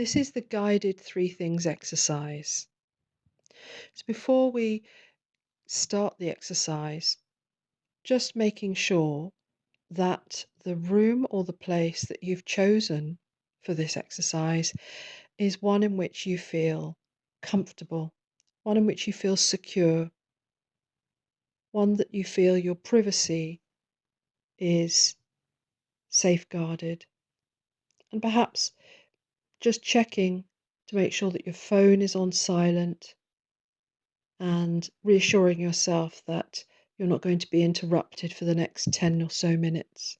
This is the guided three things exercise. So before we start the exercise, just making sure that the room or the place that you've chosen for this exercise is one in which you feel comfortable, one in which you feel secure, one that you feel your privacy is safeguarded, and perhaps just checking to make sure that your phone is on silent and reassuring yourself that you're not going to be interrupted for the next 10 or so minutes.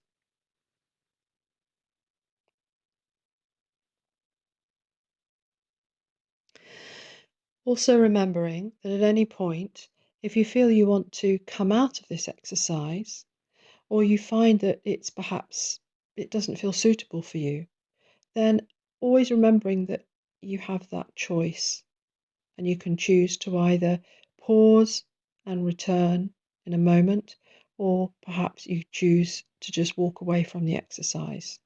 Also, remembering that at any point, if you feel you want to come out of this exercise, or you find that it doesn't feel suitable for you, then always remembering that you have that choice and you can choose to either pause and return in a moment, or perhaps you choose to just walk away from the exercise.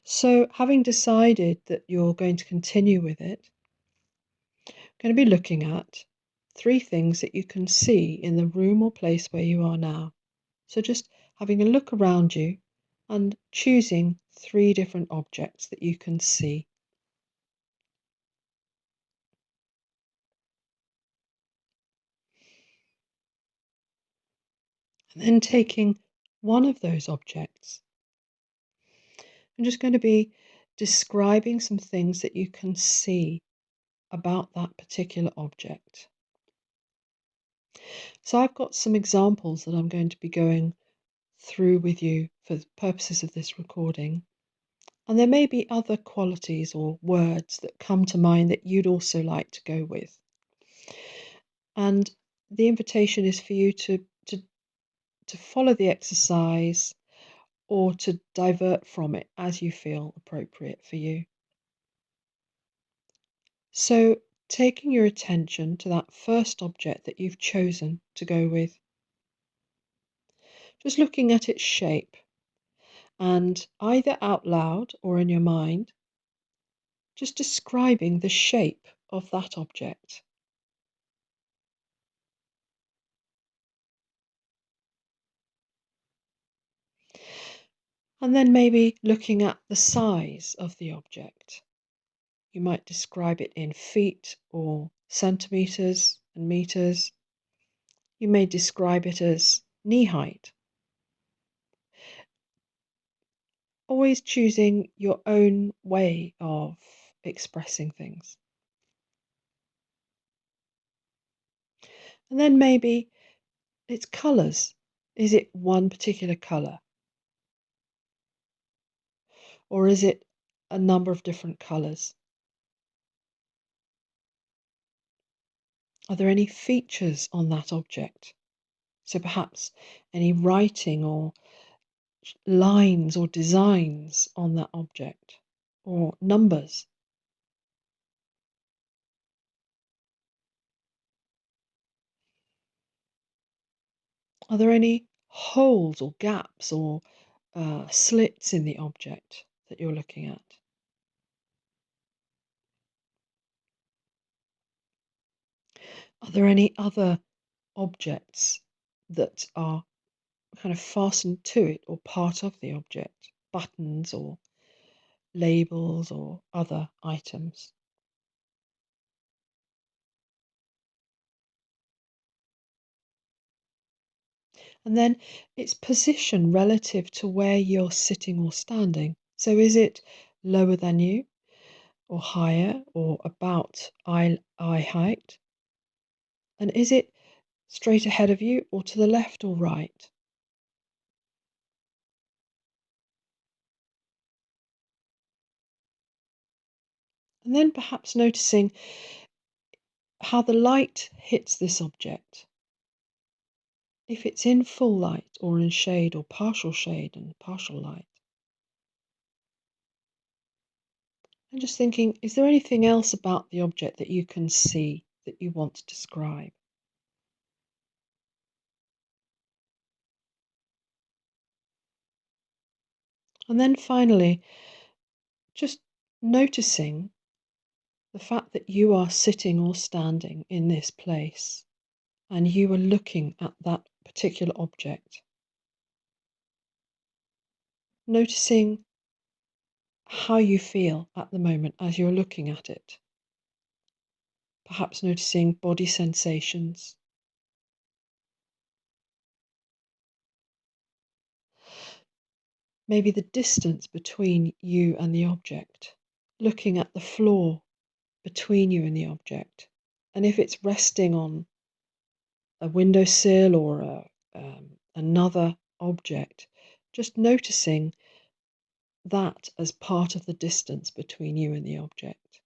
So, having decided that you're going to continue with it, I'm going to be looking at three things that you can see in the room or place where you are now. So, just having a look around you and choosing three different objects that you can see. And then taking one of those objects, I'm just going to be describing some things that you can see about that particular object. So, I've got some examples that I'm going to be going through with you for the purposes of this recording. And there may be other qualities or words that come to mind that you'd also like to go with. And the invitation is for you to follow the exercise or to divert from it as you feel appropriate for you. So, taking your attention to that first object that you've chosen to go with, just looking at its shape and either out loud or in your mind, just describing the shape of that object. And then maybe looking at the size of the object. You might describe it in feet or centimeters and meters. You may describe it as knee height. Always choosing your own way of expressing things. And then maybe it's colours. Is it one particular colour? Or is it a number of different colours? Are there any features on that object? So perhaps any writing or lines or designs on that object, or numbers. Are there any holes or gaps or slits in the object that you're looking at? Are there any other objects that are kind of fastened to it or part of the object? Buttons or labels or other items? And then its position relative to where you're sitting or standing. So is it lower than you, or higher, or about eye height? And is it straight ahead of you, or to the left or right? And then perhaps noticing how the light hits this object. If it's in full light, or in shade, or partial shade and partial light. And just thinking, is there anything else about the object that you can see that you want to describe? And then finally, just noticing the fact that you are sitting or standing in this place and you are looking at that particular object. Noticing how you feel at the moment as you're looking at it. Perhaps noticing body sensations. Maybe the distance between you and the object. Looking at the floor between you and the object. And if it's resting on a windowsill or another object, just noticing that as part of the distance between you and the object.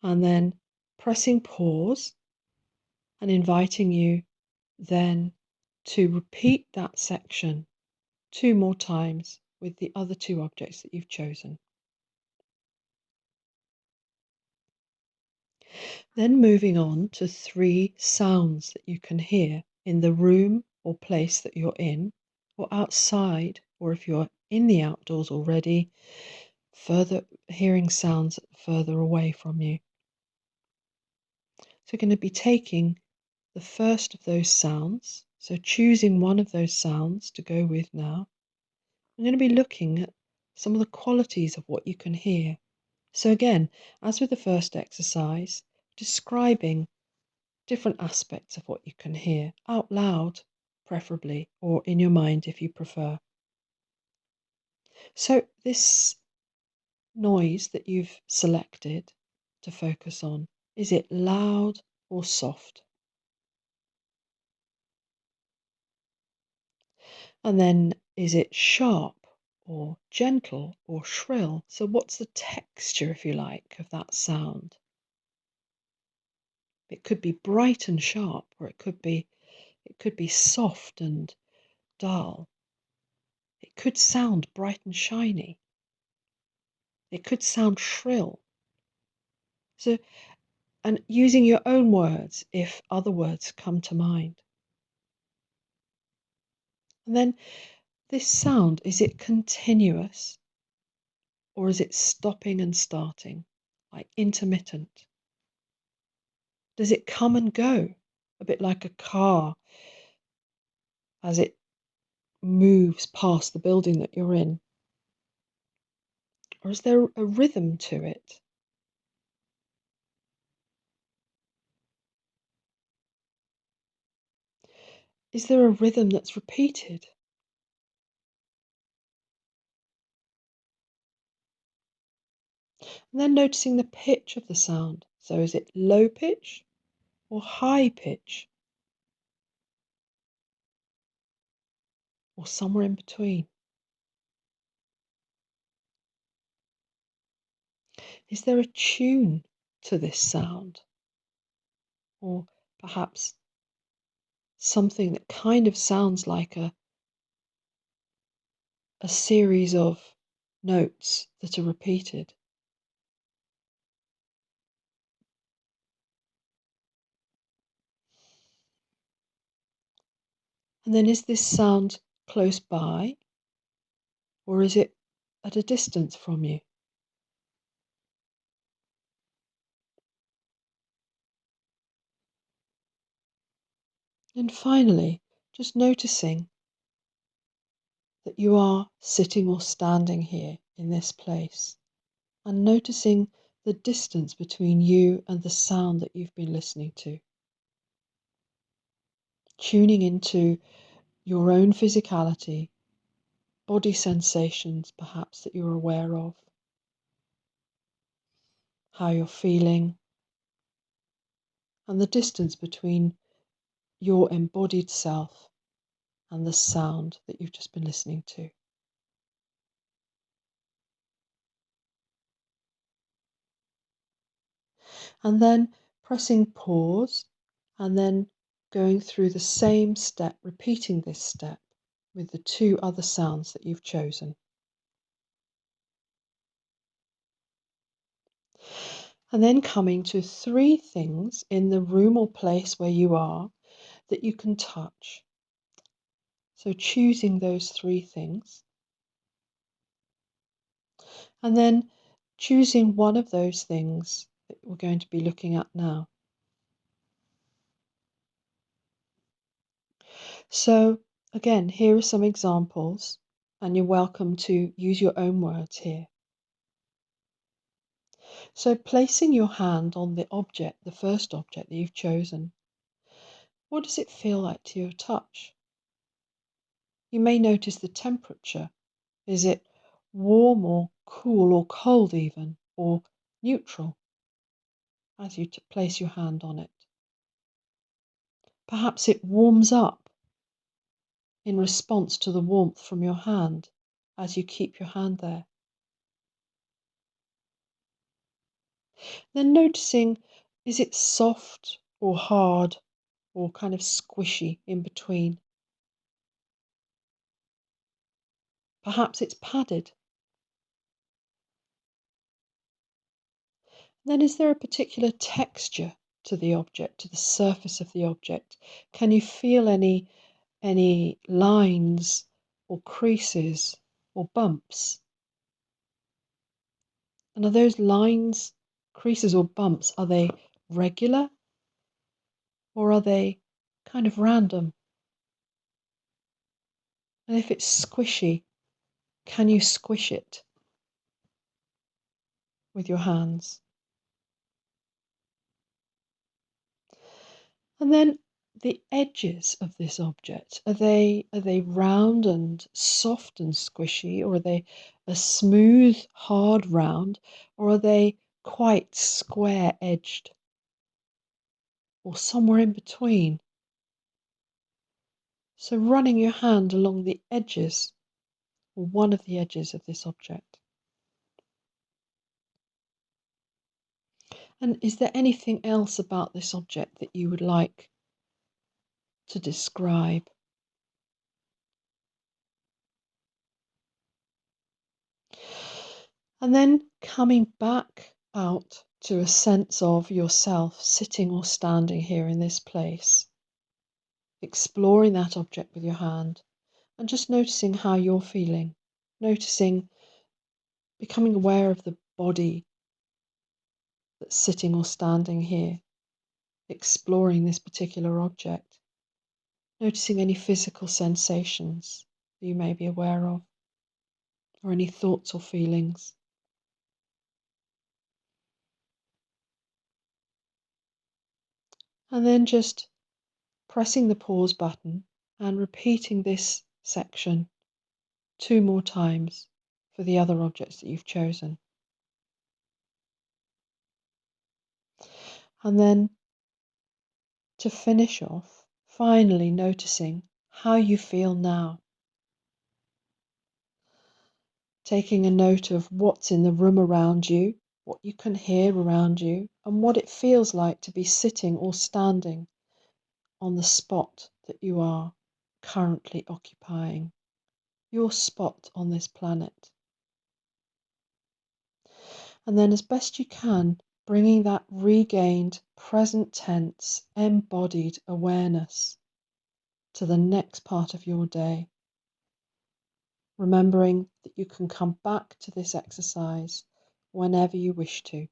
And then pressing pause and inviting you then to repeat that section 2 more times with the other 2 objects that you've chosen. Then moving on to 3 sounds that you can hear in the room or place that you're in, or outside, or if you're in the outdoors already, further hearing sounds further away from you. So we're going to be taking the first of those sounds, so choosing one of those sounds to go with now. I'm going to be looking at some of the qualities of what you can hear. So again, as with the first exercise, describing different aspects of what you can hear out loud, preferably, or in your mind if you prefer. So this noise that you've selected to focus on, is it loud or soft? And then is it sharp or gentle or shrill? So what's the texture, if you like, of that sound? It could be bright and sharp, or it could be soft and dull. It could sound bright and shiny. It could sound shrill. So, and using your own words if other words come to mind. And then this sound, is it continuous or is it stopping and starting, like intermittent? Does it come and go, a bit like a car as it moves past the building that you're in? Or is there a rhythm to it? Is there a rhythm that's repeated? And then noticing the pitch of the sound. So is it low pitch or high pitch or somewhere in between? Is there a tune to this sound? Or perhaps something that kind of sounds like a series of notes that are repeated? And then is this sound close by or is it at a distance from you? And finally, just noticing that you are sitting or standing here in this place and noticing the distance between you and the sound that you've been listening to. Tuning into your own physicality, body sensations perhaps that you're aware of, how you're feeling, and the distance between your embodied self and the sound that you've just been listening to. And then pressing pause and then going through the same step, repeating this step with the 2 other sounds that you've chosen. And then coming to 3 things in the room or place where you are that you can touch. So choosing those three things, and then choosing one of those things that we're going to be looking at now. So again, here are some examples, and you're welcome to use your own words here. So placing your hand on the object, the first object that you've chosen, what does it feel like to your touch? You may notice the temperature. Is it warm or cool or cold even, or neutral as you place your hand on it? Perhaps it warms up in response to the warmth from your hand as you keep your hand there. Then noticing, is it soft or hard or kind of squishy in between? Perhaps it's padded. Then is there a particular texture to the object, to the surface of the object? Can you feel any lines or creases or bumps? And are those lines, creases or bumps, are they regular or are they kind of random? And if it's squishy, can you squish it with your hands? And then the edges of this object, are they round and soft and squishy, or are they a smooth, hard round, or are they quite square edged, or somewhere in between? So running your hand along the edges, or one of the edges of this object. And is there anything else about this object that you would like to describe? And then coming back out to a sense of yourself sitting or standing here in this place, exploring that object with your hand and just noticing how you're feeling, noticing, becoming aware of the body that's sitting or standing here, exploring this particular object, noticing any physical sensations that you may be aware of, or any thoughts or feelings. And then just pressing the pause button and repeating this section 2 more times for the other objects that you've chosen. And then to finish off, finally noticing how you feel now. Taking a note of what's in the room around you, what you can hear around you, and what it feels like to be sitting or standing on the spot that you are currently occupying, your spot on this planet. And then, as best you can, bringing that regained, present tense, embodied awareness to the next part of your day. Remembering that you can come back to this exercise whenever you wish to.